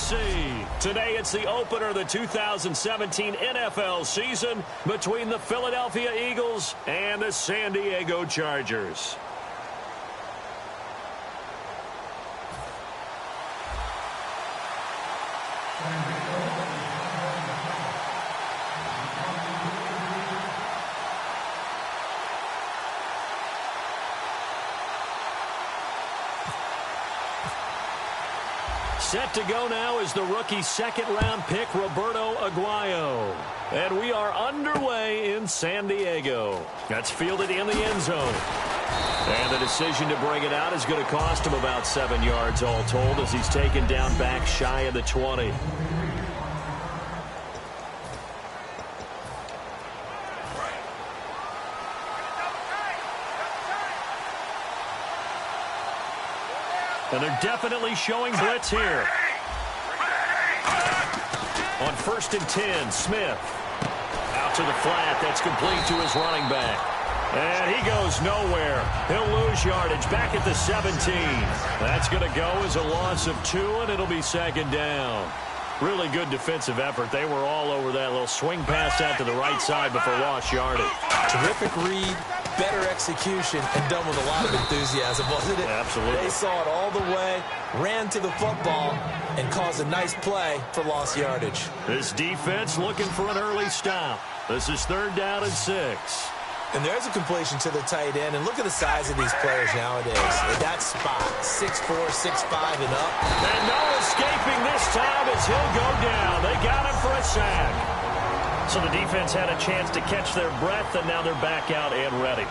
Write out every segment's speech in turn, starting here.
AFC. Today it's the opener of the 2017 NFL season between the Philadelphia Eagles and the San Diego Chargers. Set to go now is the rookie second-round pick, Roberto Aguayo. And we are underway in San Diego. That's fielded in the end zone. And the decision to bring it out is going to cost him about 7 yards all told as he's taken down back shy of the 20. And they're definitely showing blitz here. On 1st and 10, Smith. Out to the flat. That's complete to his running back. And he goes nowhere. He'll lose yardage back at the 17. That's going to go as a loss of 2, and it'll be second down. Really good defensive effort. They were all over that little swing pass out to the right side before lost yardage. Terrific read, better execution, and done with a lot of enthusiasm, wasn't it? Absolutely. They saw it all the way, ran to the football, and caused a nice play for lost yardage. This defense looking for an early stop. This is 3rd down and 6. And there's a completion to the tight end. And look at the size of these players nowadays. At that spot, 6'4", 6'5", and up. And no escaping this time as he'll go down. They got him for a sack. So the defense had a chance to catch their breath, and now they're back out and ready.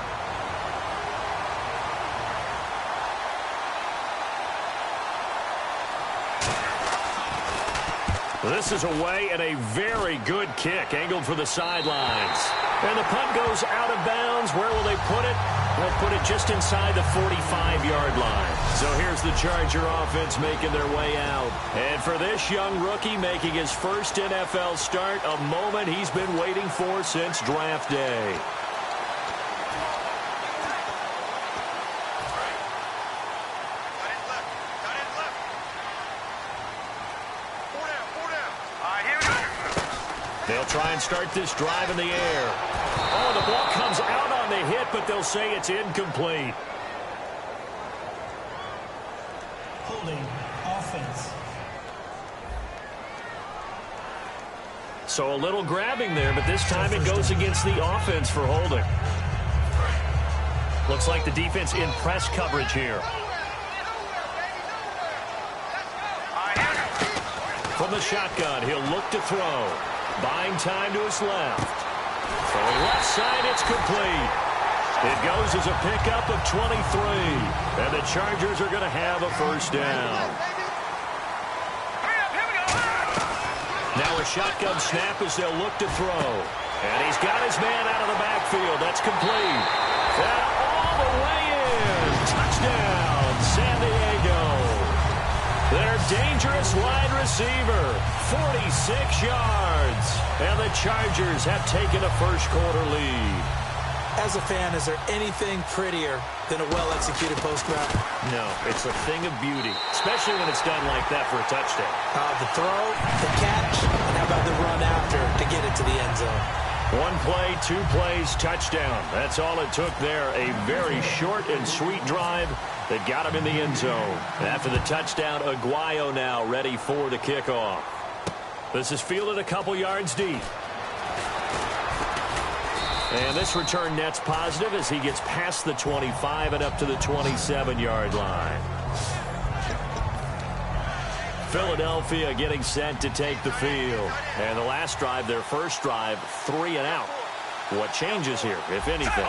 This is away and a very good kick angled for the sidelines. And the punt goes out of bounds. Where will they put it? They'll put it just inside the 45-yard line. So here's the Charger offense making their way out. And for this young rookie making his first NFL start, a moment he's been waiting for since draft day. They'll try and start this drive in the air. Oh, the ball comes out on the hit, but they'll say it's incomplete. Holding offense. So a little grabbing there, but this time it goes against the offense for holding. Looks like the defense in press coverage here. From the shotgun, he'll look to throw. Buying time to his left. Throwing left side, it's complete. It goes as a pickup of 23. And the Chargers are going to have a first down. Now a shotgun snap as they'll look to throw. And he's got his man out of the backfield. That's complete. And all the way in. Touchdown, San Diego. Their dangerous wide receiver, 46 yards. And the Chargers have taken a first-quarter lead. As a fan, is there anything prettier than a well-executed post route? No, it's a thing of beauty, especially when it's done like that for a touchdown. The throw, the catch, and how about the run after to get it to the end zone? 1 play, 2 plays, touchdown. That's all it took there. A very short and sweet drive that got him in the end zone. After the touchdown, Aguayo now ready for the kickoff. This is fielded a couple yards deep. And this return net's positive as he gets past the 25 and up to the 27-yard line. Philadelphia getting set to take the field. And the last drive, their first drive, 3 and out. What changes here, if anything?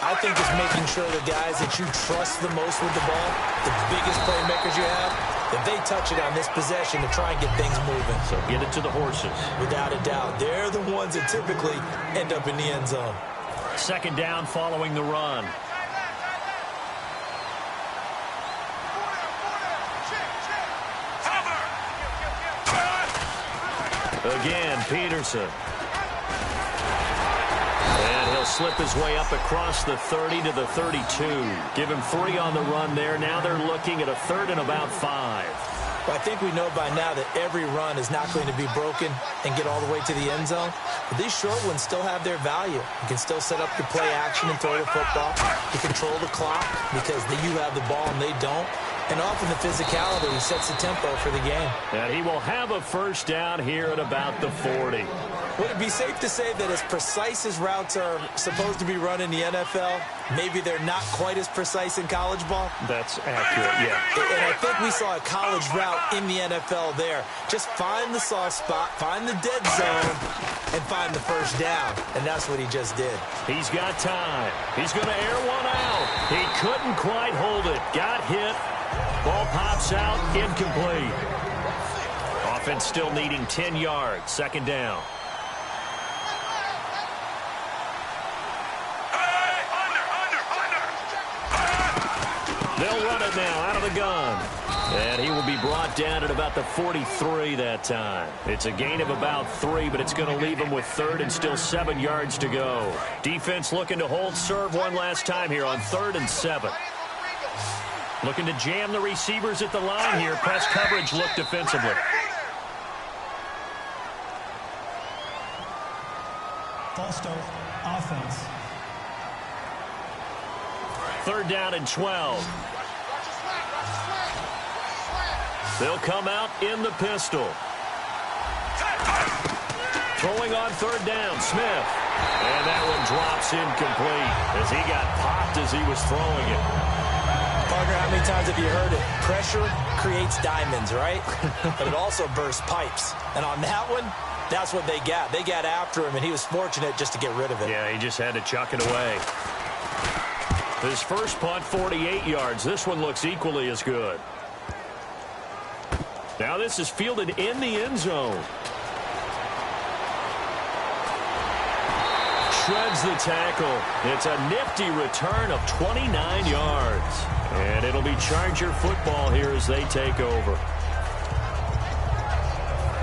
I think it's making sure the guys that you trust the most with the ball, the biggest playmakers you have, that they touch it on this possession to try and get things moving. So get it to the horses. Without a doubt. They're the ones that typically end up in the end zone. Second down following the run. Again, Peterson. And he'll slip his way up across the 30 to the 32. Give him 3 on the run there. Now they're looking at a 3rd and about 5. Well, I think we know by now that every run is not going to be broken and get all the way to the end zone. But these short ones still have their value. You can still set up your play action and throw the football. You control the clock because you have the ball and they don't. And often the physicality sets the tempo for the game. And he will have a first down here at about the 40. Would it be safe to say that as precise as routes are supposed to be run in the NFL, maybe they're not quite as precise in college ball? That's accurate, yeah. And I think we saw a college route in the NFL there. Just find the soft spot, find the dead zone, and find the first down. And that's what he just did. He's got time. He's going to air one out. He couldn't quite hold it. Got hit. Ball pops out, incomplete. Offense still needing 10 yards. Second down. They'll run it now out of the gun. And he will be brought down at about the 43 that time. It's a gain of about 3, but it's going to leave him with third and still 7 yards to go. Defense looking to hold serve one last time here on 3rd and 7. Looking to jam the receivers at the line here. Press coverage look defensively. False start, offense. 3rd down and 12. They'll come out in the pistol. Throwing on 3rd down, Smith. And that one drops incomplete as he got popped as he was throwing it. Partner, how many times have you heard it? Pressure creates diamonds, right? But it also bursts pipes. And on that one, that's what they got. They got after him, and he was fortunate just to get rid of it. Yeah, he just had to chuck it away. His first punt, 48 yards. This one looks equally as good. Now this is fielded in the end zone. Shreds the tackle. It's a nifty return of 29 yards. And it'll be Charger football here as they take over.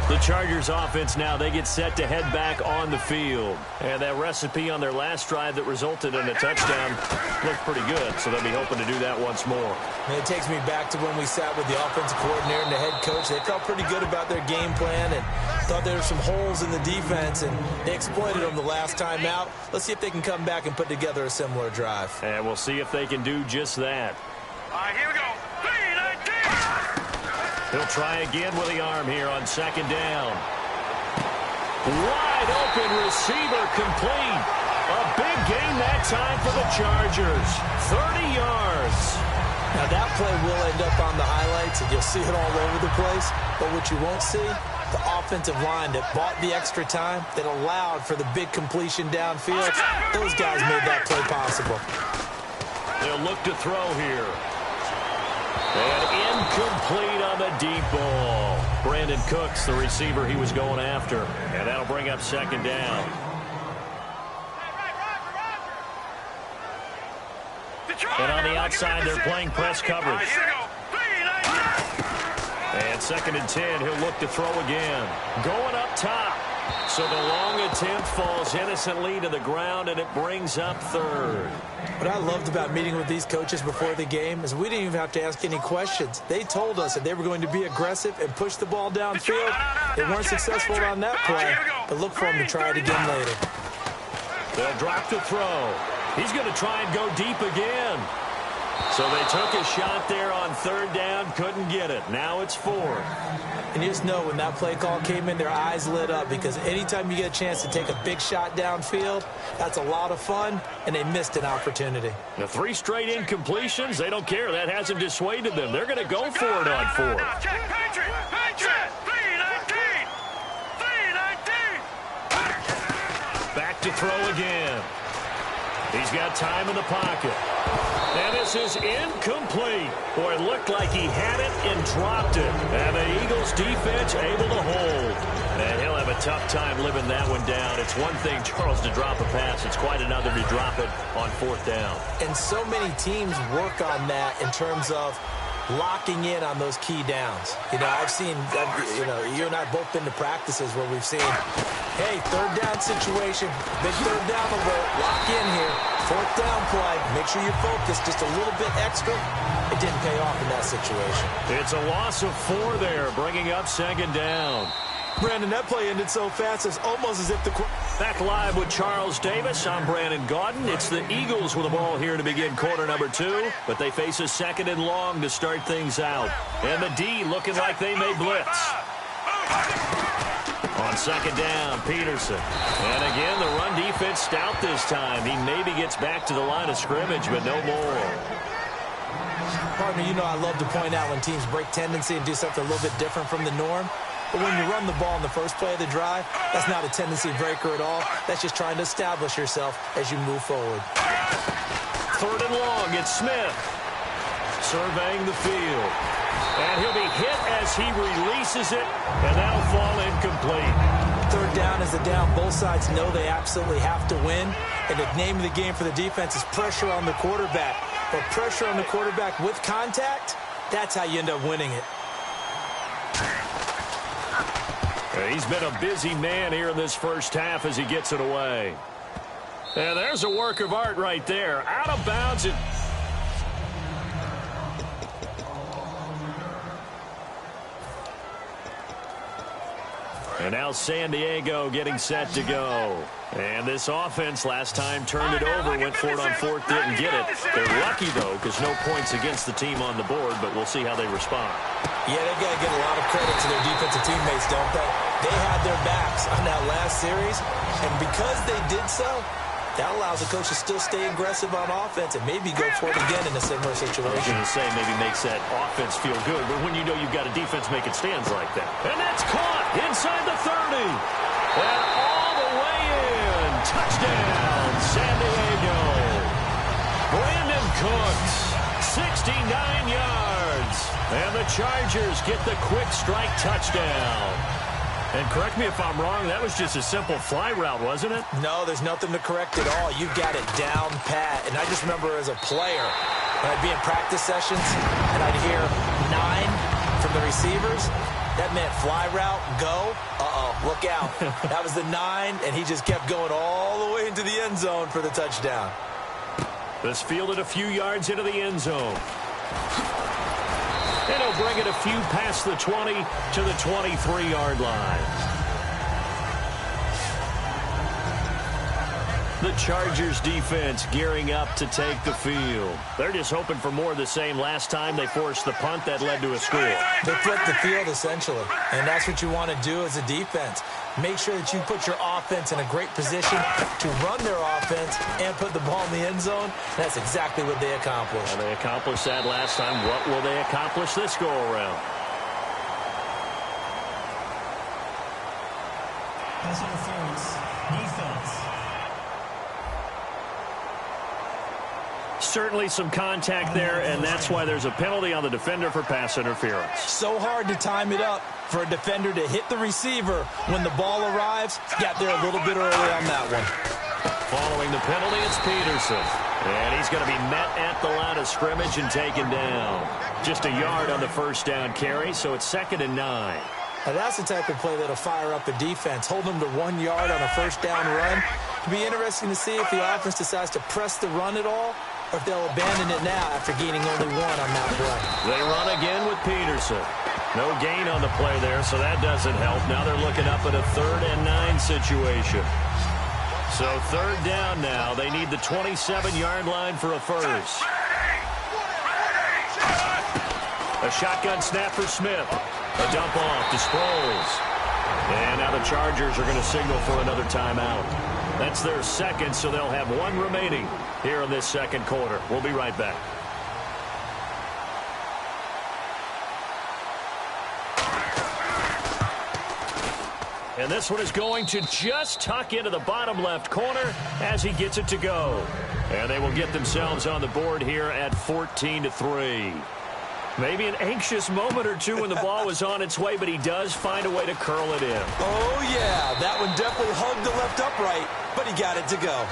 The Chargers offense now, they get set to head back on the field. And that recipe on their last drive that resulted in a touchdown looked pretty good. So they'll be hoping to do that once more. And it takes me back to when we sat with the offensive coordinator and the head coach. They felt pretty good about their game plan and thought there were some holes in the defense, and they exploited them the last time out. Let's see if they can come back and put together a similar drive. And we'll see if they can do just that. All right, here we go. He'll try again with the arm here on 2nd down. Wide open receiver complete. A big gain that time for the Chargers. 30 yards. Now that play will end up on the highlights, and you'll see it all over the place. But what you won't see, the offensive line that bought the extra time, that allowed for the big completion downfield. Those guys made that play possible. They'll look to throw here. And incomplete on the deep ball. Brandon Cooks, the receiver he was going after. And that'll bring up 2nd down. And on the outside, they're playing press coverage. And 2nd and 10, he'll look to throw again. Going up top. So the long attempt falls innocently to the ground, and it brings up 3rd. What I loved about meeting with these coaches before the game is we didn't even have to ask any questions. They told us that they were going to be aggressive and push the ball downfield. They weren't successful on that play, but look for them to try it again later. They'll drop the throw. He's going to try and go deep again. So they took a shot there on 3rd down, couldn't get it. Now it's 4th. And you just know when that play call came in, their eyes lit up, because anytime you get a chance to take a big shot downfield, that's a lot of fun, and they missed an opportunity. The 3 straight incompletions, they don't care. That hasn't dissuaded them. They're going to go for it on 4th. Back to throw again. He's got time in the pocket. And this is incomplete. Boy, it looked like he had it and dropped it. And the Eagles defense able to hold. And he'll have a tough time living that one down. It's one thing, Charles, to drop a pass. It's quite another to drop it on 4th down. And so many teams work on that in terms of locking in on those key downs. You know, you and I have both been to practices where we've seen, hey, 3rd down situation, big 3rd down alert, lock in here. Fourth down play. Make sure you're focused just a little bit extra. It didn't pay off in that situation. It's a loss of 4 there, bringing up second down. Brandon, that play ended so fast, it's almost as if the... Back live with Charles Davis. I'm Brandon Gaudin. It's the Eagles with the ball here to begin quarter number 2, but they face a second and long to start things out. And the D looking like they may blitz. On second down, Peterson. And again, the run defense stout this time. He maybe gets back to the line of scrimmage, but no more. Partner, you know I love to point out when teams break tendency and do something a little bit different from the norm. But when you run the ball in the first play of the drive, that's not a tendency breaker at all. That's just trying to establish yourself as you move forward. Third and long, it's Smith. Surveying the field. And he'll be hit as he releases it, and that'll fall incomplete. Third down is the down. Both sides know they absolutely have to win. And the name of the game for the defense is pressure on the quarterback. But pressure on the quarterback with contact, that's how you end up winning it. He's been a busy man here in this first half as he gets it away. And there's a work of art right there. Out of bounds. And now San Diego getting set to go. And this offense last time turned it over, went for it on fourth, didn't get it. They're lucky, though, because no points against the team on the board, but we'll see how they respond. Yeah, they've got to give a lot of credit to their defensive teammates, don't they? They had their backs on that last series, and because they did so, that allows the coach to still stay aggressive on offense and maybe go for it again in a similar situation. I was going to say maybe makes that offense feel good, but when you know you've got a defense making stands like that. And that's caught inside the 30. And all the way in. Touchdown, San Diego. Brandon Cooks, 69 yards. And the Chargers get the quick strike touchdown. And correct me if I'm wrong, that was just a simple fly route, wasn't it? No, there's nothing to correct at all. You've got it down pat. And I just remember as a player, when I'd be in practice sessions and I'd hear 9 from the receivers, that meant fly route, go. Uh-oh, look out. That was the 9, and he just kept going all the way into the end zone for the touchdown. This fielded a few yards into the end zone. And he'll bring it a few past the 20 to the 23-yard line. The Chargers defense gearing up to take the field. They're just hoping for more of the same. Last time they forced the punt that led to a score. They flipped the field, essentially. And that's what you want to do as a defense. Make sure that you put your offense in a great position to run their offense and put the ball in the end zone. That's exactly what they accomplished. Well, they accomplished that last time. What will they accomplish this go-around? Pass interference. Defense. Certainly some contact there, and that's why there's a penalty on the defender for pass interference. So hard to time it up for a defender to hit the receiver when the ball arrives. Got there a little bit early on that one. Following the penalty, it's Peterson. And he's going to be met at the line of scrimmage and taken down. Just a yard on the first down carry, so it's 2nd and 9. Now that's the type of play that'll fire up a defense. Hold them to 1 yard on a first down run. It'll be interesting to see if the offense decides to press the run at all, or if they'll abandon it now after gaining only 1 on that play. They run again with Peterson. No gain on the play there, so that doesn't help. Now they're looking up at a 3rd and 9 situation. So 3rd down now. They need the 27-yard line for a first. A shotgun snap for Smith. A dump off to Sproles. And now the Chargers are going to signal for another timeout. That's their second, so they'll have 1 remaining here in this second quarter. We'll be right back. And this one is going to just tuck into the bottom left corner as he gets it to go. And they will get themselves on the board here at 14-3. Maybe an anxious moment or two when the ball was on its way, but he does find a way to curl it in. Oh, yeah. That one definitely hugged the left upright, but he got it to go.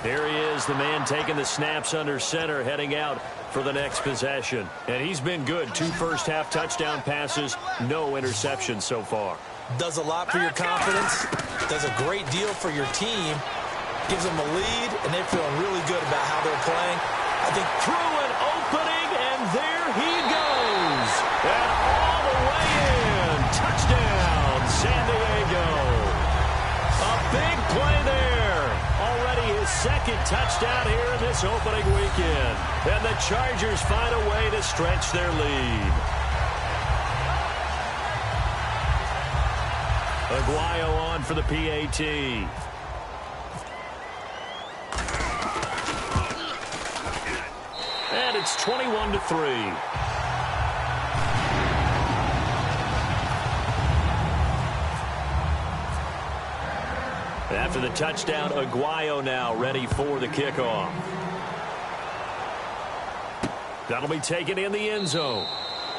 Here he is, the man taking the snaps under center, heading out for the next possession. And he's been good. 2 first-half touchdown passes, no interceptions so far. Does a lot for your confidence. does a great deal for your team, gives them a lead, and they're feeling really good about how they're playing. I think through an opening, and there he goes. And all the way in. Touchdown, San Diego. A big play there. Already his second touchdown here in this opening weekend. And the Chargers find a way to stretch their lead. Aguayo on for the PAT. And it's 21-3. After the touchdown, Aguayo now ready for the kickoff. That'll be taken in the end zone.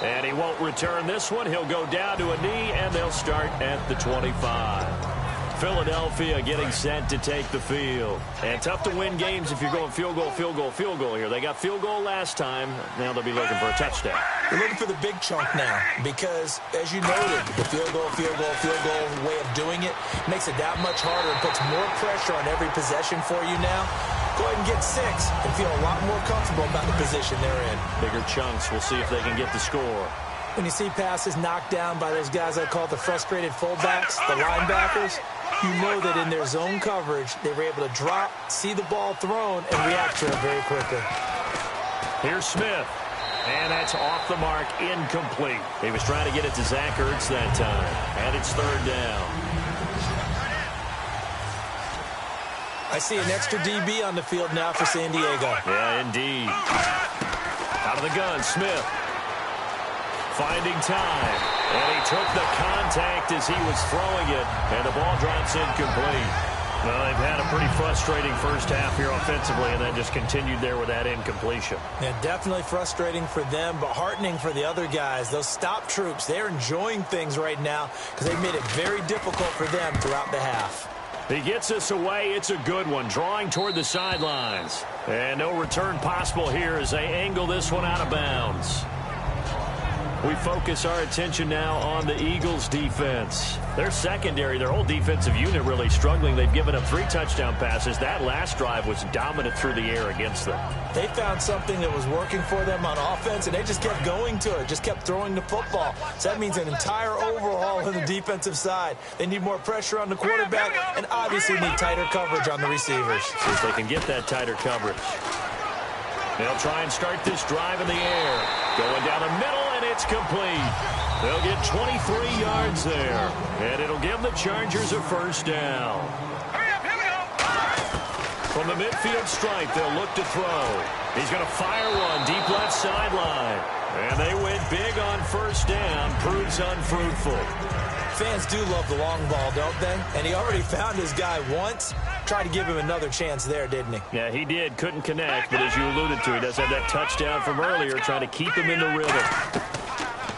And he won't return this one. He'll go down to a knee, and they'll start at the 25. Philadelphia getting set to take the field. And tough to win games if you're going field goal, field goal, field goal here. They got field goal last time. Now they'll be looking for a touchdown. They're looking for the big chunk now because, as you noted, the field goal way of doing it makes it that much harder and puts more pressure on every possession for you now. Go ahead and get 6 and feel a lot more comfortable about the position they're in. Bigger chunks. We'll see if they can get the score. When you see passes knocked down by those guys I call the frustrated fullbacks, the linebackers, you know that in their zone coverage, they were able to drop, see the ball thrown, and react to it very quickly. Here's Smith. And that's off the mark, incomplete. He was trying to get it to Zach Ertz that time. And it's third down. I see an extra DB on the field now for San Diego. Yeah, indeed. Out of the gun, Smith. Finding time. And he took the contact as he was throwing it. And the ball drops incomplete. Well, they've had a pretty frustrating first half here offensively and then just continued there with that incompletion. Yeah, definitely frustrating for them, but heartening for the other guys. Those stop troops, they're enjoying things right now because they've made it very difficult for them throughout the half. He gets us away. It's a good one. Drawing toward the sidelines. And no return possible here as they angle this one out of bounds. We focus our attention now on the Eagles' defense. Their secondary, their whole defensive unit really struggling. They've given up 3 touchdown passes. That last drive was dominant through the air against them. They found something that was working for them on offense, and they just kept going to it, just kept throwing the football. So that means an entire overhaul on the defensive side. They need more pressure on the quarterback and obviously need tighter coverage on the receivers. See if they can get that tighter coverage. They'll try and start this drive in the air. Going down the middle, and it's complete. They'll get 23 yards there. And it'll give the Chargers a first down. From the midfield stripe, they'll look to throw. He's going to fire one deep left sideline. And they went big on first down. Proves unfruitful. Fans do love the long ball, don't they? And he already found his guy once. Tried to give him another chance there, didn't he? Yeah, he did. Couldn't connect, but as you alluded to, he does have that touchdown from earlier, trying to keep him in the rhythm.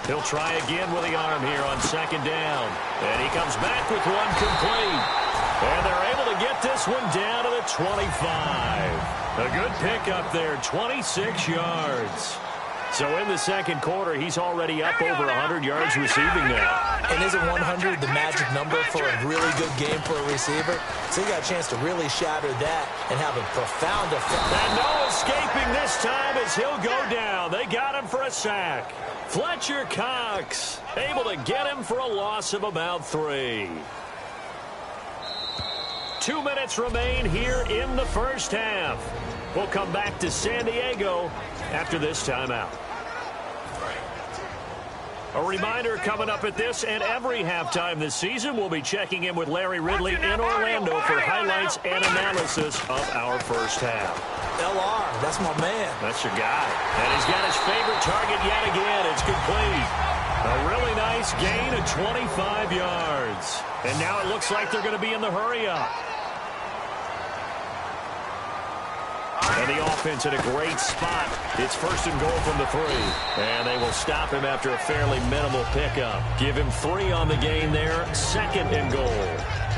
He'll try again with the arm here on second down. And he comes back with one complete. And they're able to get this one down to the 25. A good pickup there, 26 yards. So in the second quarter, he's already up over 100 yards receiving now. And isn't 100 the magic number for a really good game for a receiver? So he got a chance to really shatter that and have a profound effect. And no escaping this time as he'll go down. They got him for a sack. Fletcher Cox able to get him for a loss of about 3. 2 minutes remain here in the first half. We'll come back to San Diego after this timeout. A reminder coming up at this and every halftime this season, we'll be checking in with Larry Ridley in Orlando for highlights and analysis of our first half. LR, that's my man. That's your guy. And he's got his favorite target yet again. It's complete. A really nice gain of 25 yards. And now it looks like they're going to be in the hurry-up. And the offense in a great spot. It's first and goal from the 3. And they will stop him after a fairly minimal pickup. Give him 3 on the gain there. Second and goal.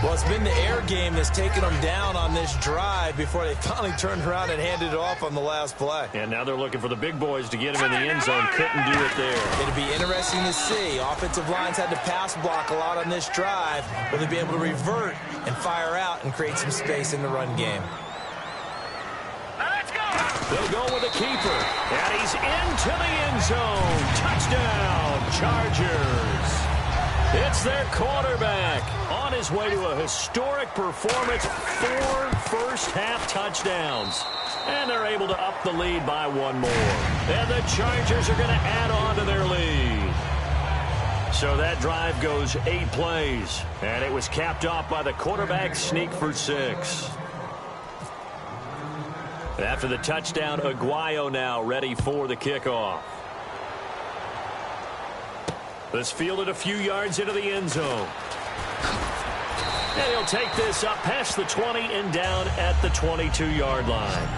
Well, it's been the air game that's taken them down on this drive before they finally turned around and handed it off on the last play. And now they're looking for the big boys to get him in the end zone. Couldn't do it there. It'll be interesting to see. Offensive lines had to pass block a lot on this drive. Will they be able to revert and fire out and create some space in the run game? They'll go with a keeper. And he's into the end zone. Touchdown, Chargers. It's their quarterback on his way to a historic performance. 4 first-half touchdowns. And they're able to up the lead by 1 more. And the Chargers are going to add on to their lead. So that drive goes 8 plays. And it was capped off by the quarterback sneak for 6. After the touchdown, Aguayo now ready for the kickoff. This fielded a few yards into the end zone. And he'll take this up past the 20 and down at the 22-yard line.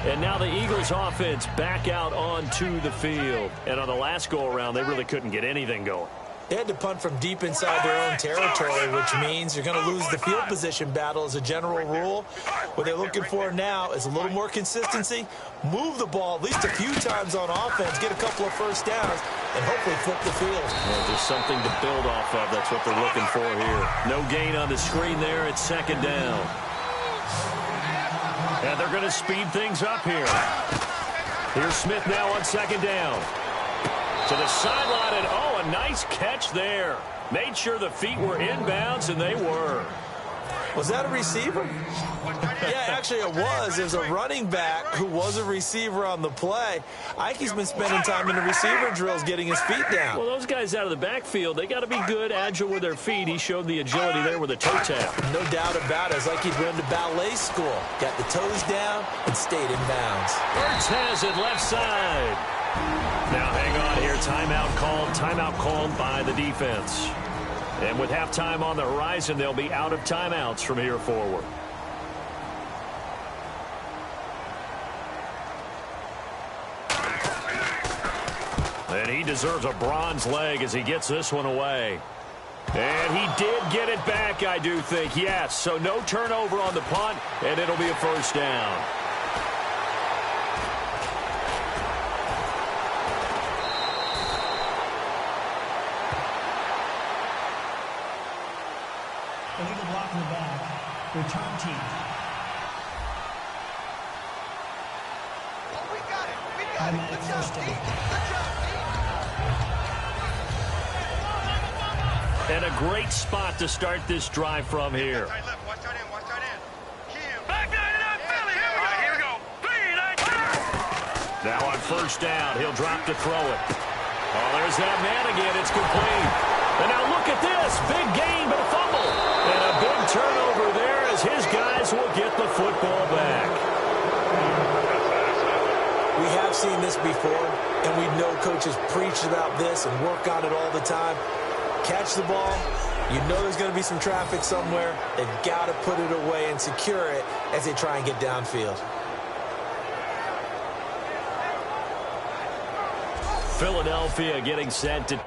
And now the Eagles offense back out onto the field. And on the last go-around, they really couldn't get anything going. They had to punt from deep inside their own territory, which means you're going to lose the field position battle as a general rule. What they're looking for now is a little more consistency, move the ball at least a few times on offense, get a couple of first downs, and hopefully flip the field. Well, just something to build off of. That's what they're looking for here. No gain on the screen there. It's 2nd down. And they're going to speed things up here. Here's Smith now on 2nd down. To the sideline, and a nice catch there. Made sure the feet were inbounds, and they were. Was that a receiver? Yeah, actually it was. There's a running back who was a receiver on the play. Ike's been spending time in the receiver drills getting his feet down. Well, those guys out of the backfield, they got to be good, agile with their feet. He showed the agility there with a toe tap. No doubt about it. It's like he'd run to ballet school. Got the toes down and stayed in bounds. Ertz has it left side. Now hang on here. Timeout called by the defense. And with halftime on the horizon, they'll be out of timeouts from here forward. And he deserves a bronze leg as he gets this one away. And he did get it back, I do think. Yes, so no turnover on the punt, and it'll be a first down. Illegal block in the back. Return team. We got it. Automatic first down. And a great spot to start this drive from here. Watch tight end. Back nine and out, Philly. Here we go. 3, 9, Now on first down, he'll drop to throw it. Oh, there's that man again. It's complete. And now look at this. Big gain, but a fumble. And a big turnover there as his guys will get the football back. We have seen this before, and we know coaches preach about this and work on it all the time. Catch the ball. You know there's going to be some traffic somewhere. They've got to put it away and secure it as they try and get downfield. Philadelphia getting set to...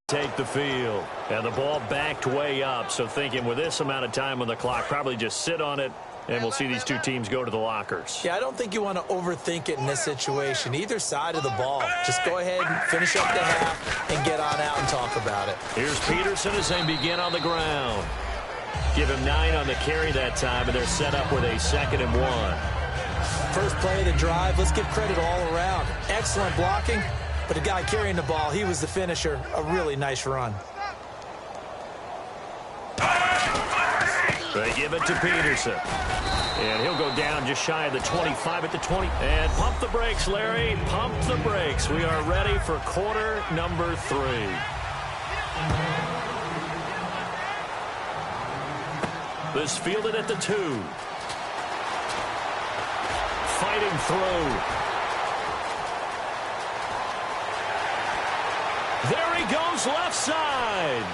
take the field. And the ball backed way up, so thinking with this amount of time on the clock, probably just sit on it, and we'll see these two teams go to the lockers. Yeah, I don't think you want to overthink it in this situation. Either side of the ball. Just go ahead and finish up the half and get on out and talk about it. Here's Peterson as they begin on the ground. Give him 9 on the carry that time, and they're set up with a 2nd and 1. First play of the drive, let's give credit all around. Excellent blocking. But the guy carrying the ball, he was the finisher. A really nice run. They give it to Peterson. And he'll go down just shy of the 25 at the 20. And pump the brakes, Larry. Pump the brakes. We are ready for quarter number 3. This fielded at the 2. sliding through. There he goes left side.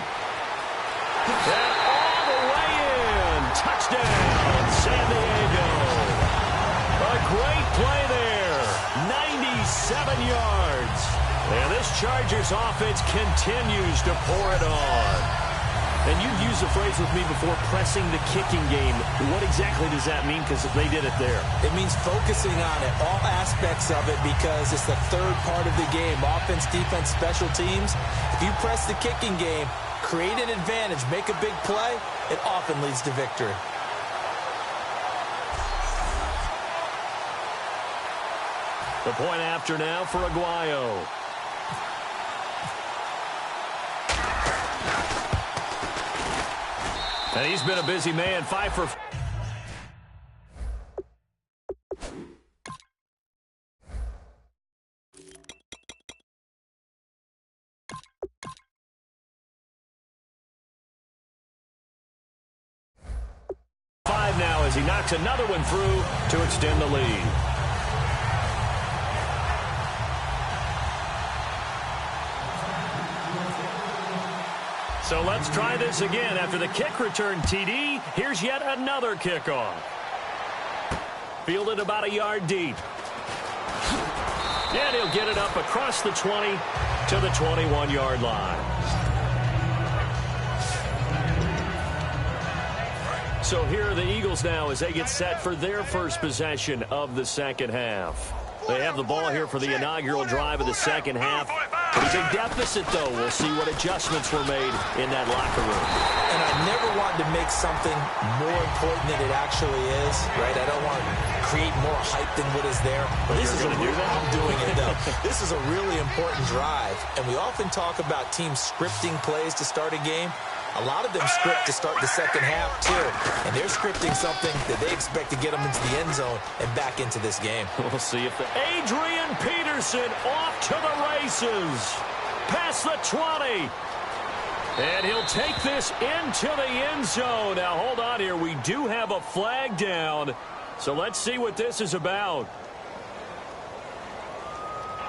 And all the way in. Touchdown, San Diego. A great play there. 97 yards. And this Chargers offense continues to pour it on. And you've used the phrase with me before, pressing the kicking game. What exactly does that mean? Because they did it there. It means focusing on it, all aspects of it, because it's the third part of the game. Offense, defense, special teams. If you press the kicking game, create an advantage, make a big play, it often leads to victory. The point after now for Aguayo. And he's been a busy man. 5 for... five now as he knocks another one through to extend the lead. So let's try this again. After the kick return TD, here's yet another kickoff. Fielded about a yard deep. And he'll get it up across the 20 to the 21-yard line. So here are the Eagles now as they get set for their first possession of the second half. They have the ball here for the inaugural drive of the second half. It's a deficit, though. We'll see what adjustments were made in that locker room. And I never wanted to make something more important than it actually is, right? I don't want to create more hype than what is there. But this is I'm doing it, though. This is a really important drive. And we often talk about teams scripting plays to start a game. A lot of them script to start the second half, too. And they're scripting something that they expect to get them into the end zone and back into this game. We'll see if Adrian Peterson off to the races. Past the 20. And he'll take this into the end zone. Now, hold on here. We do have a flag down. So let's see what this is about.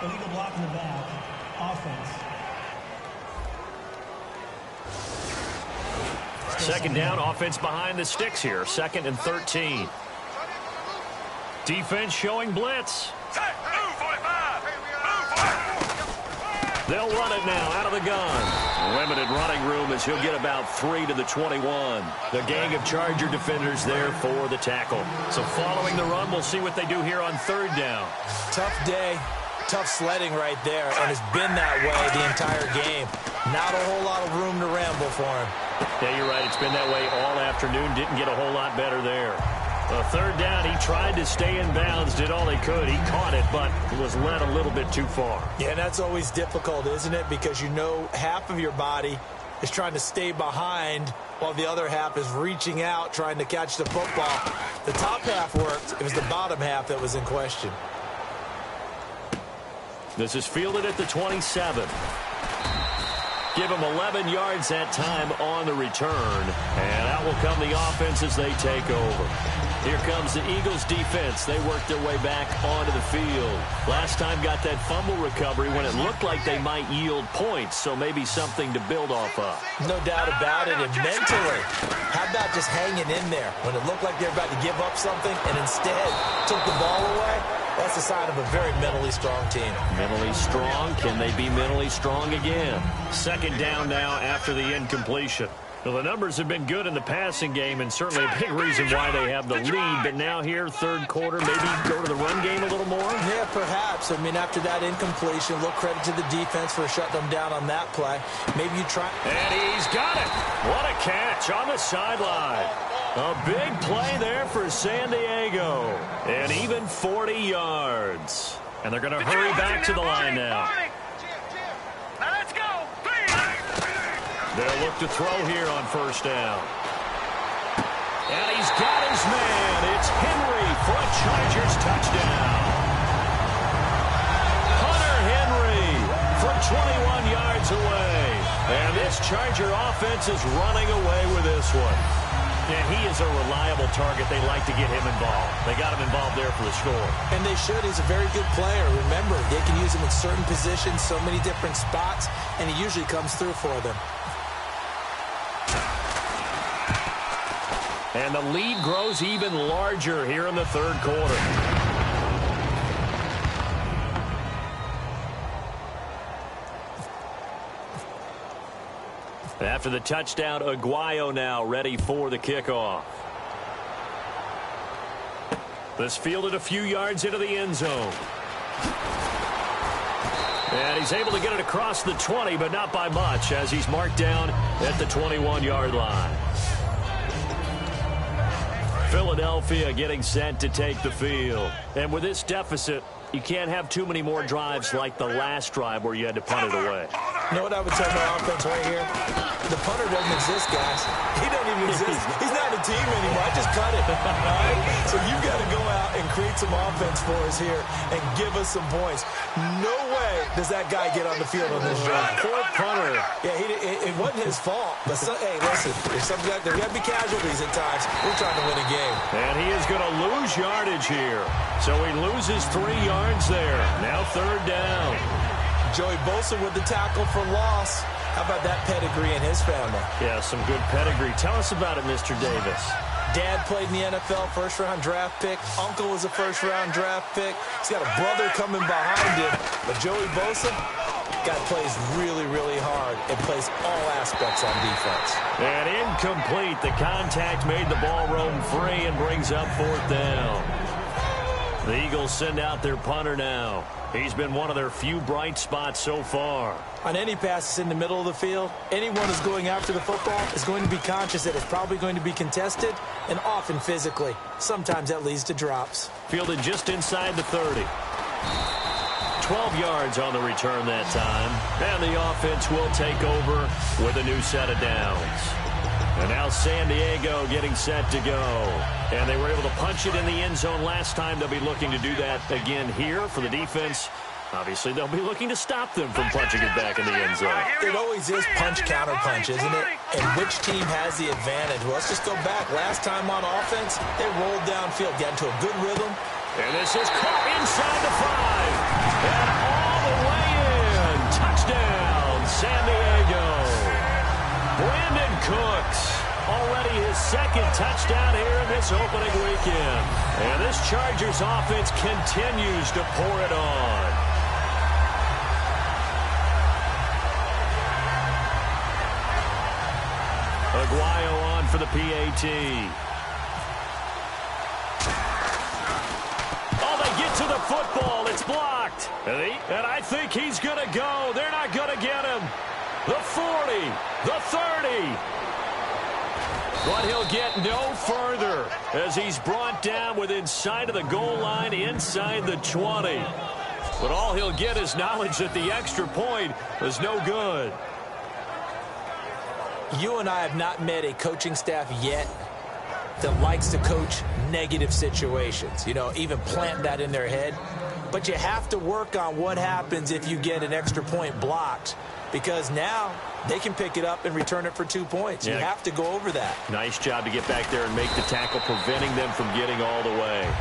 Illegal block in the back. Offense. Second down, offense behind the sticks here. 2nd and 13. Defense showing blitz. They'll run it now out of the gun. Limited running room as he'll get about 3 to the 21. The gang of Charger defenders there for the tackle. So following the run, we'll see what they do here on 3rd down. Tough day. Tough sledding right there, and it's been that way the entire game. Not a whole lot of room to ramble for him. Yeah, you're right. It's been that way all afternoon. Didn't get a whole lot better there. 3rd down, he tried to stay in bounds, did all he could. He caught it, but was led a little bit too far. Yeah, and that's always difficult, isn't it? Because you know half of your body is trying to stay behind while the other half is reaching out, trying to catch the football. The top half worked. It was the bottom half that was in question. This is fielded at the 27. Give him 11 yards that time on the return. And out will come the offense as they take over. Here comes the Eagles defense. They worked their way back onto the field. Last time got that fumble recovery when it looked like they might yield points, so maybe something to build off of. No doubt about it. And mentally, how about just hanging in there when it looked like they were about to give up something and instead took the ball away? That's a sign of a very mentally strong team. Mentally strong. Can they be mentally strong again? 2nd down now after the incompletion. Well, the numbers have been good in the passing game and certainly a big reason why they have the lead. But now here, 3rd quarter, maybe go to the run game a little more? Yeah, perhaps. I mean, after that incompletion, a little credit to the defense for shutting them down on that play. Maybe you try. And he's got it. What a catch on the sideline. A big play there for San Diego. And even 40 yards. And they're going to hurry back to the line now. Now let's go. They'll look to throw here on 1st down. And he's got his man. It's Henry for a Chargers touchdown. Hunter Henry from 21 yards away. And this Charger offense is running away with this one. And he is a reliable target. They like to get him involved. They got him involved there for the score. And they should. He's a very good player. Remember, they can use him in certain positions, so many different spots, and he usually comes through for them. And the lead grows even larger here in the third quarter. After the touchdown, Aguayo now ready for the kickoff. This fielded a few yards into the end zone. And he's able to get it across the 20, but not by much, as he's marked down at the 21-yard line. Philadelphia getting set to take the field. And with this deficit, you can't have too many more drives like the last drive where you had to punt it away. You know what I would tell my offense right here? The punter doesn't exist, guys. He doesn't even exist. He's not a team anymore. I just cut it. All right? So you've got to go out and create some offense for us here and give us some points. No way does that guy get on the field on this drive. Poor punter. Yeah, it wasn't his fault. But, hey, listen, there's got to be casualties at times. We're trying to win a game. And he is going to lose yardage here. So he loses 3 yards there. Now third down. Joey Bosa with the tackle for loss. How about that pedigree in his family? Yeah, some good pedigree. Tell us about it, Mr. Davis. Dad played in the NFL, first-round draft pick. Uncle was a first-round draft pick. He's got a brother coming behind him. But Joey Bosa, guy plays really, really hard and plays all aspects on defense. And incomplete. The contact made the ball roam free and brings up fourth down. The Eagles send out their punter now. He's been one of their few bright spots so far. On any passes in the middle of the field, anyone who's going after the football is going to be conscious that it's probably going to be contested, and often physically. Sometimes that leads to drops. Fielded just inside the 30. 12 yards on the return that time. And the offense will take over with a new set of downs. And now San Diego getting set to go. And they were able to punch it in the end zone last time. They'll be looking to do that again here for the defense. Obviously, they'll be looking to stop them from punching it back in the end zone. It always is punch-counter-punch, isn't it? And which team has the advantage? Well, let's just go back. Last time on offense, they rolled downfield, got into a good rhythm. And this is caught inside the 5. And all the way in. Touchdown, San Diego. Brandon Cooks, already his second touchdown here in this opening weekend. And this Chargers offense continues to pour it on. Aguayo on for the PAT. Oh, they get to the football. It's blocked. And I think he's going to go. They're not going to get him. The 40, the 30. But he'll get no further as he's brought down within sight of the goal line inside the 20. But all he'll get is knowledge that the extra point was no good. You and I have not met a coaching staff yet that likes to coach negative situations. You know, even plant that in their head. But you have to work on what happens if you get an extra point blocked. Because now they can pick it up and return it for 2 points. Yeah. You have to go over that. Nice job to get back there and make the tackle, preventing them from getting all the way.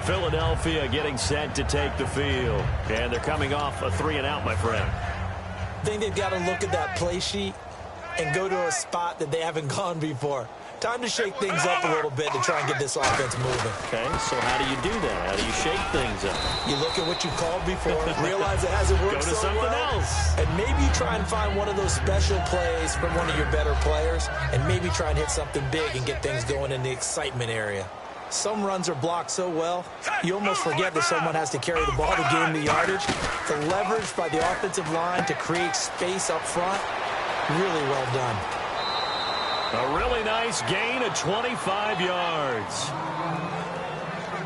Philadelphia getting set to take the field. And they're coming off a 3-and-out, my friend. I think they've got to look at that play sheet and go to a spot that they haven't gone before. Time to shake things up a little bit to try and get this offense moving. Okay, so how do you do that? How do you shake things up? You look at what you called before, realize it hasn't worked so well. Go to something else. And maybe you try and find one of those special plays from one of your better players, and maybe try and hit something big and get things going in the excitement area. Some runs are blocked so well, you almost forget that someone has to carry the ball to gain the yardage. The leverage by the offensive line to create space up front, really well done. A really nice gain of 25 yards.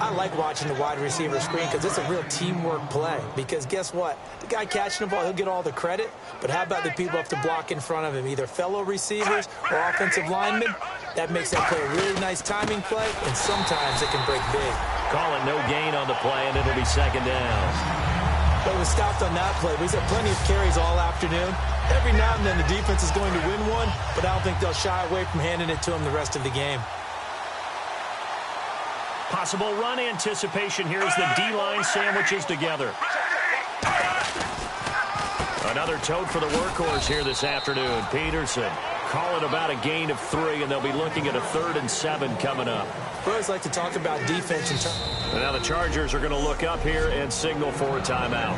I like watching the wide receiver screen because it's a real teamwork play. Because guess what? The guy catching the ball, he'll get all the credit. But how about the people up to block in front of him, either fellow receivers or offensive linemen? That makes that play a really nice timing play, and sometimes it can break big. Call it no gain on the play, and it'll be second down. But was stopped on that play, but he's had plenty of carries all afternoon. Every now and then the defense is going to win one, but I don't think they'll shy away from handing it to him the rest of the game. Possible run anticipation here as the D-line sandwiches together. Another tote for the workhorse here this afternoon. Peterson. Call it about a gain of 3, and they'll be looking at a 3rd and 7 coming up. We always like to talk about defense. And now the Chargers are going to look up here and signal for a timeout.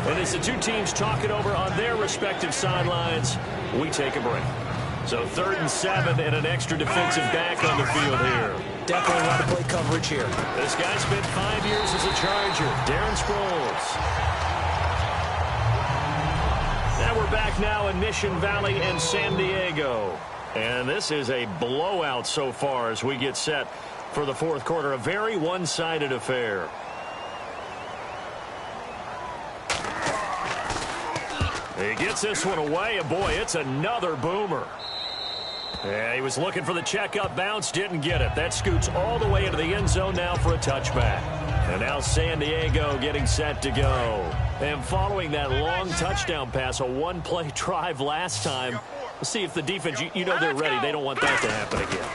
And as the two teams talk it over on their respective sidelines, we take a break. So 3rd and 7 and an extra defensive back on the field here. Definitely want to play coverage here. This guy spent 5 years as a Charger, Darren Sproles. Now we're back now in Mission Valley and San Diego. And this is a blowout so far as we get set for the fourth quarter. A very one-sided affair. He gets this one away, and boy, it's another boomer. Yeah, he was looking for the checkup bounce, didn't get it. That scoots all the way into the end zone now for a touchback. And now San Diego getting set to go. And following that long touchdown pass, a one-play drive last time, we'll see if the defense, you know they're ready. They don't want that to happen again.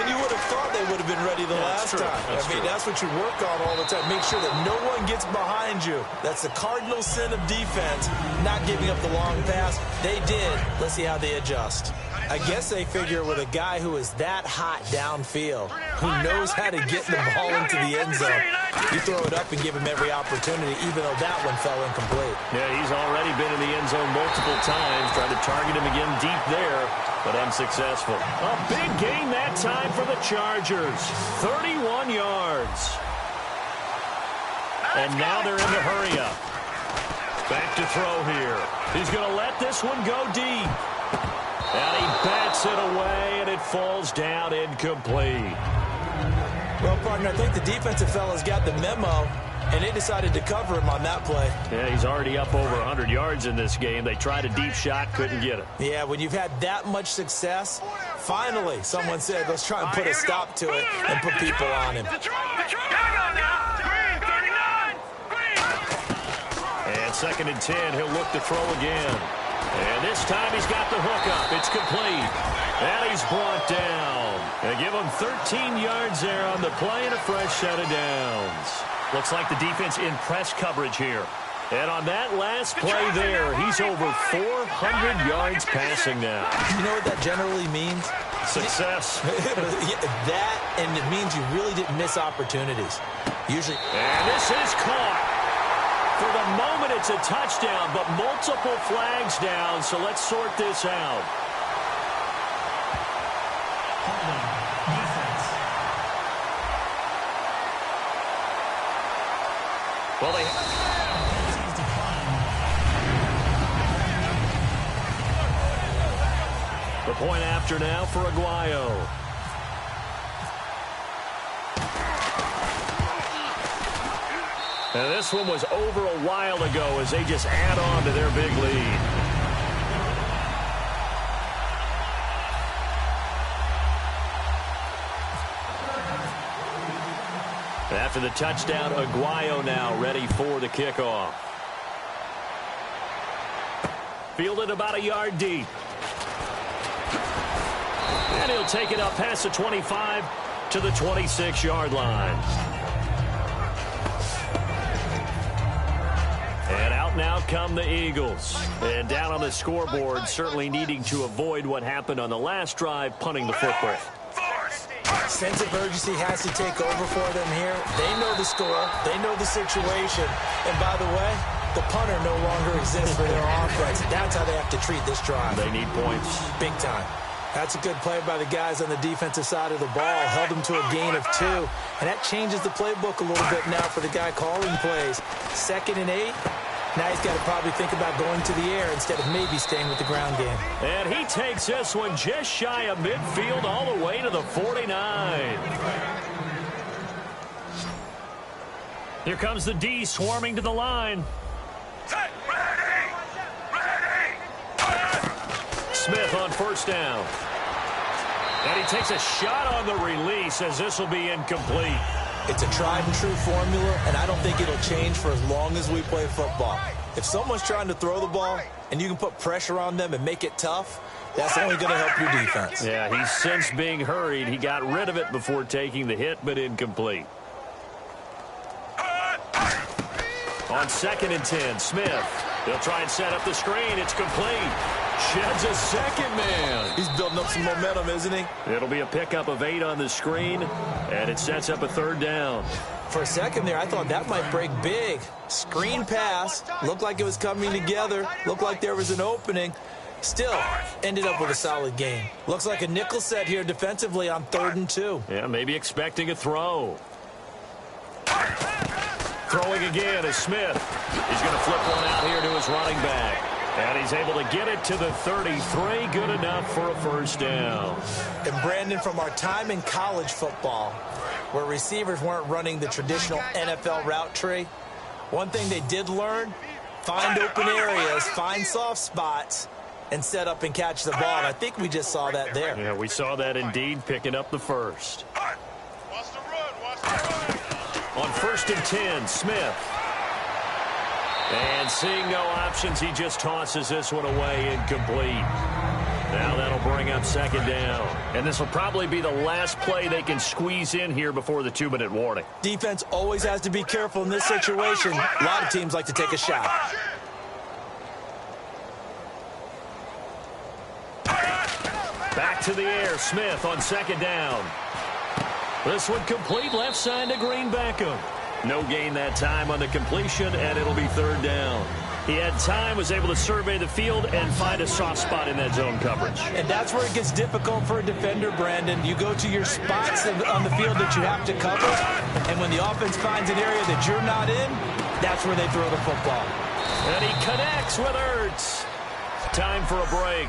And you would have thought they would have been ready the last time. I mean, that's what you work on all the time. Make sure that no one gets behind you. That's the cardinal sin of defense, not giving up the long pass. They did. Let's see how they adjust. I guess they figure with a guy who is that hot downfield, who knows how to get the ball into the end zone, you throw it up and give him every opportunity, even though that one fell incomplete. Yeah, he's already been in the end zone multiple times, trying to target him again deep there, but unsuccessful. A big gain that time for the Chargers, 31 yards. And now they're in the hurry up. Back to throw here. He's going to let this one go deep. And he bats it away, and it falls down incomplete. Well, partner, I think the defensive fellas got the memo, and they decided to cover him on that play. Yeah, he's already up over 100 yards in this game. They tried a deep shot, couldn't get it. Yeah, when you've had that much success, finally someone said, let's try and put a stop to it and put people on him. And 2nd and 10, he'll look to throw again. And this time he's got the hook up. It's complete. And he's brought down. They give him 13 yards there on the play and a fresh set of downs. Looks like the defense in press coverage here. And on that last play there, he's over 400 yards passing now. You know what that generally means? Success. That, and it means you really didn't miss opportunities. Usually. And this is caught. For the moment, it's a touchdown, but multiple flags down, so let's sort this out. Well, the point after now for Aguayo. And this one was over a while ago as they just add on to their big lead. After the touchdown, Aguayo now ready for the kickoff. Fielded about a yard deep. And he'll take it up past the 25 to the 26-yard line. And out now come the Eagles. And down on the scoreboard, certainly needing to avoid what happened on the last drive, punting the football. Sense of urgency has to take over for them here. They know the score. They know the situation. And by the way, the punter no longer exists for their offense. That's how they have to treat this drive. They need points. Big time. That's a good play by the guys on the defensive side of the ball. Held them to a gain of 2. And that changes the playbook a little bit now for the guy calling plays. 2nd and 8. Now he's got to probably think about going to the air instead of maybe staying with the ground game. And he takes this one just shy of midfield all the way to the 49. Here comes the D swarming to the line. Smith on first down. And he takes a shot on the release as this will be incomplete. It's a tried and true formula, and I don't think it'll change for as long as we play football. If someone's trying to throw the ball and you can put pressure on them and make it tough, that's only going to help your defense. Yeah, he's since being hurried. He got rid of it before taking the hit, but incomplete. On 2nd and 10, Smith. They'll try and set up the screen. It's complete. Sheds a second man. He's building up some momentum, isn't he? It'll be a pickup of 8 on the screen, and it sets up a 3rd down. For a second there, I thought that might break big. Screen pass. Looked like it was coming together. Looked like there was an opening. Still, ended up with a solid game. Looks like a nickel set here defensively on 3rd and 2. Yeah, maybe expecting a throw. Throwing again is Smith. He's going to flip one out here to his running back. And he's able to get it to the 33. Good enough for a 1st down. And Brandon, from our time in college football, where receivers weren't running the traditional NFL route tree, one thing they did learn, find open areas, find soft spots, and set up and catch the ball. And I think we just saw that there. Yeah, we saw that indeed, picking up the 1st. On 1st and 10, Smith. And seeing no options, he just tosses this one away, incomplete. Now that'll bring up 2nd down. And this will probably be the last play they can squeeze in here before the 2-minute warning. Defense always has to be careful in this situation. A lot of teams like to take a shot. Back to the air, Smith on 2nd down. This one complete, left side to Green Beckham. No gain that time on the completion, and it'll be 3rd down. He had time, was able to survey the field and find a soft spot in that zone coverage. And that's where it gets difficult for a defender, Brandon. You go to your spots on the field that you have to cover, and when the offense finds an area that you're not in, that's where they throw the football. And he connects with Ertz. Time for a break.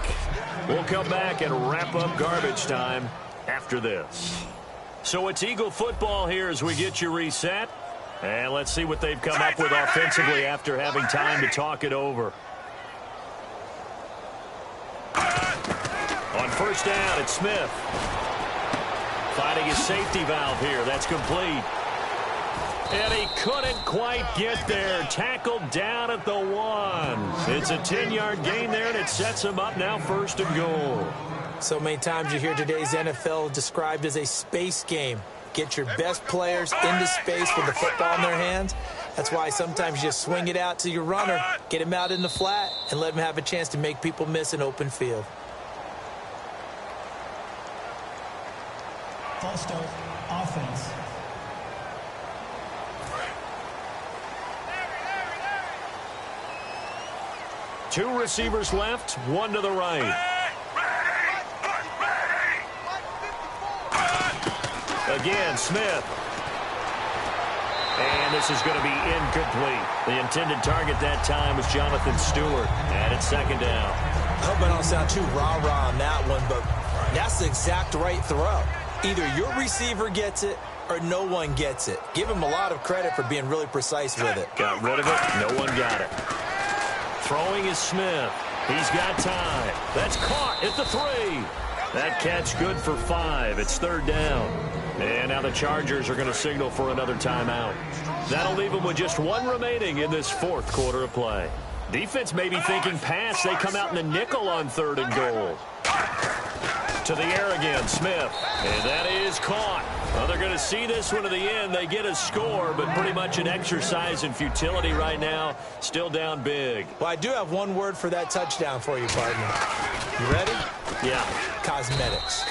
We'll come back and wrap up garbage time after this. So it's Eagle football here as we get you reset. And let's see what they've come up with offensively after having time to talk it over. On 1st down, it's Smith. Finding his safety valve here. That's complete. And he couldn't quite get there. Tackled down at the 1. It's a 10-yard gain there, and it sets him up now 1st and goal. So many times you hear today's NFL described as a space game. Get your best players into space with the football in their hands. That's why sometimes you just swing it out to your runner, get him out in the flat, and let him have a chance to make people miss an open field. False start, offense. Two receivers left, one to the right. Again, Smith. And this is going to be incomplete. The intended target that time was Jonathan Stewart. And it's 2nd down. I hope I don't sound too rah-rah on that one, but that's the exact right throw. Either your receiver gets it or no one gets it. Give him a lot of credit for being really precise with it. Got rid of it. No one got it. Throwing is Smith. He's got time. That's caught at the 3. That catch good for 5. It's 3rd down. And now the Chargers are going to signal for another timeout. That'll leave them with just 1 remaining in this 4th quarter of play. Defense may be thinking pass. They come out in the nickel on 3rd and goal. To the air again, Smith. And that is caught. Well, they're going to see this one to the end. They get a score, but pretty much an exercise in futility right now. Still down big. Well, I do have one word for that touchdown for you, partner. You ready? Yeah. Cosmetics.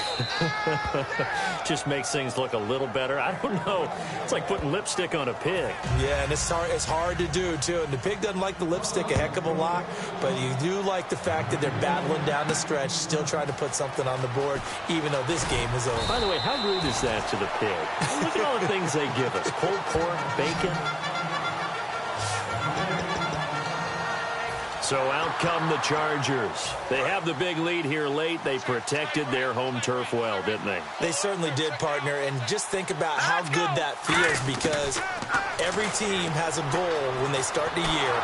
Just makes things look a little better. I don't know. It's like putting lipstick on a pig. Yeah, and it's hard to do, too. And the pig doesn't like the lipstick a heck of a lot, but you do like the fact that they're battling down the stretch, still trying to put something on the board, even though this game is over. By the way, how rude is that to the pig? Look at all the things they give us. Pulled pork, bacon. So out come the Chargers. They have the big lead here late. They protected their home turf well, didn't they? They certainly did, partner. And just think about how good that feels, because every team has a goal when they start the year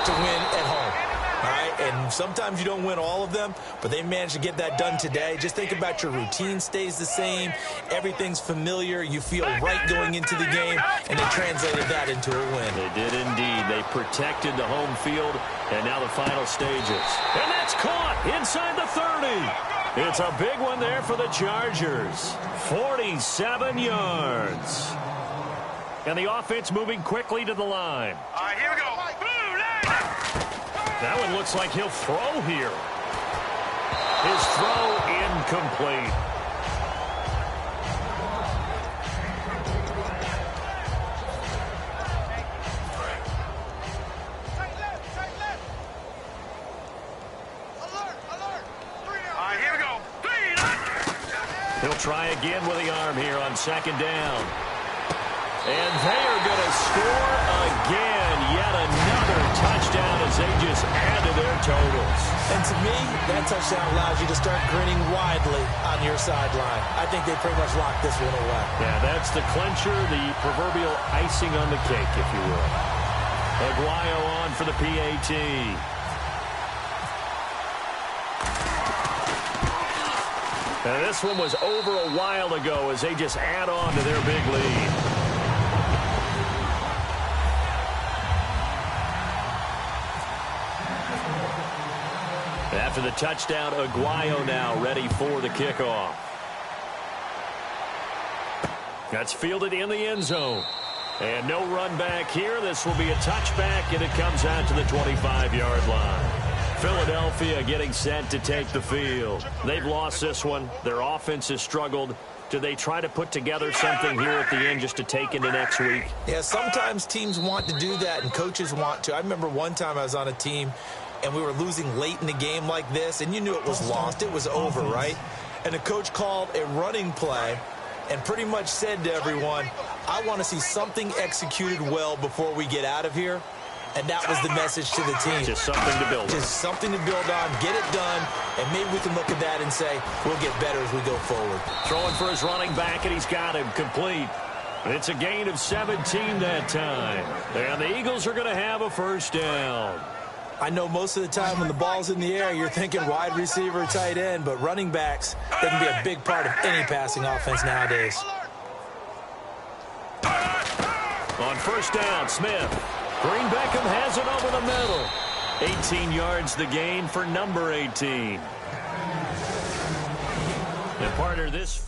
to win at home. All right, and sometimes you don't win all of them, but they managed to get that done today. Just think about your routine stays the same. Everything's familiar. You feel right going into the game, and they translated that into a win. They did indeed. They protected the home field, and now the final stages. And that's caught inside the 30. It's a big one there for the Chargers. 47 yards. And the offense moving quickly to the line. All right, here we go. That one looks like he'll throw here. His throw incomplete. All right, here we go. He'll try again with the arm here on second down. And they are going to score again. Yet another touchdown as they just add to their totals. And to me, that touchdown allows you to start grinning widely on your sideline. I think they pretty much locked this one away. Yeah, that's the clincher, the proverbial icing on the cake, if you will. Aguayo on for the PAT. Now, this one was over a while ago as they just add on to their big lead. After the touchdown, Aguayo now ready for the kickoff. That's fielded in the end zone. And no run back here. This will be a touchback, and it comes out to the 25-yard line. Philadelphia getting set to take the field. They've lost this one. Their offense has struggled. Do they try to put together something here at the end just to take into next week? Yeah, sometimes teams want to do that, and coaches want to. I remember one time I was on a team, and we were losing late in the game like this, and you knew it was lost. It was over, right? And the coach called a running play and pretty much said to everyone, I want to see something executed well before we get out of here. And that was the message to the team. Just something to build on. Just something to build on, get it done, and maybe we can look at that and say, we'll get better as we go forward. Throwing for his running back, and he's got him complete. It's a gain of 17 that time. And the Eagles are going to have a first down. I know most of the time when the ball's in the air, you're thinking wide receiver, tight end, but running backs, they can be a big part of any passing offense nowadays. On first down, Smith. Green Beckham has it over the middle. 18 yards the gain for number 18. And partner, this...